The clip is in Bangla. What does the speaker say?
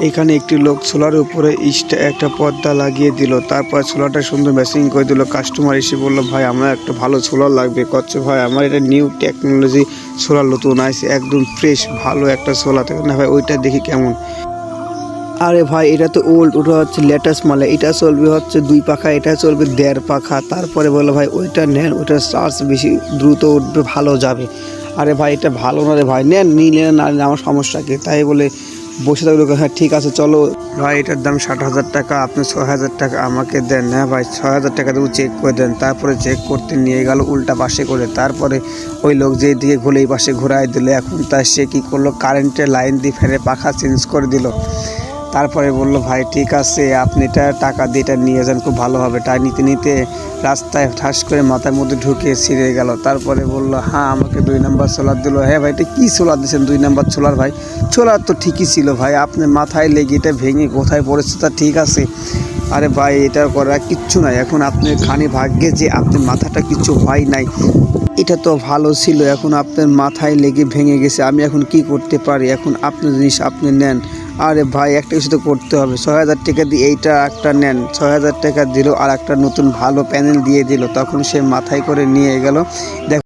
এখানে একটি লোক সোলারের উপরে একটা পর্দা লাগিয়ে দিল, তারপর সোলারটা সুন্দর ম্যাচিং করে দিল। কাস্টমার এসে বললো, ভাই আমার একটা ভালো সোলার লাগবে। করছে ভাই আমার এটা নিউ টেকনোলজি সোলার নতুন আসছে, একদম ফ্রেশ ভালো একটা সোলার। না ভাই ওইটা দেখি কেমন। আরে ভাই এটা তো ওল্ড, ওটা হচ্ছে লেটেস্ট মাল, এটা চলবে হচ্ছে 2 পাখা, এটা চলবে 1.5 পাখা। তারপরে বললো ভাই ওইটা নেন, ওইটা চার্জ বেশি দ্রুত উঠবে, ভালো যাবে। আরে ভাই এটা ভালো না রে ভাই, নেন নিলে না নিলে আমার সমস্যা কি? তাই বলে বসে থাকলো। হ্যাঁ ঠিক আছে চলো ভাই, এটার দাম 60,000 টাকা, আপনি 6,000 টাকা আমাকে দেন। হ্যাঁ ভাই 6,000 টাকা দেবো, চেক করে দেন। তারপরে চেক করতে নিয়ে গেল উল্টা পাশে করে। তারপরে ওই লোক যে দিকে ঘুরে এই পাশে ঘুরাই দিল। এখন তার সে কী করলো, কারেন্টের লাইন দিয়ে ফেলে পাখা চেঞ্জ করে দিল। তারপরে বলল, ভাই ঠিক আছে আপনি এটা টাকা দিয়ে এটা নিয়ে যান, খুব ভালো হবে। তাই নিতে নিতে রাস্তায় ঠাস করে মাথার মধ্যে ঢুকে ছিঁড়ে গেল। তারপরে বলল, হ্যাঁ আমাকে 2 নাম্বার সোলার দিল। হ্যাঁ ভাই এটা কী সোলার দিয়েছেন? 2 নাম্বার সোলার। ভাই সোলার তো ঠিকই ছিল ভাই, আপনি মাথায় লেগে এটা ভেঙে কোথায় পড়েছে তা ঠিক আছে। আরে ভাই এটা করার কিচ্ছু নাই, এখন আপনি খানি ভাগ্যে যে আপনার মাথাটা কিছু হয় নাই। এটা তো ভালো ছিল, এখন আপনার মাথায় লেগে ভেঙে গেছে। আমি এখন কি করতে পারি? এখন আপনার জিনিস আপনি নেন। আরে ভাই একটা কিছু তো করতে হবে। 6,000 টাকা দিয়ে এইটা একটা নেন। 6,000 টাকা দিল আর একটা নতুন ভালো প্যানেল দিয়ে দিল। তখন সে মাথায় করে নিয়ে গেল।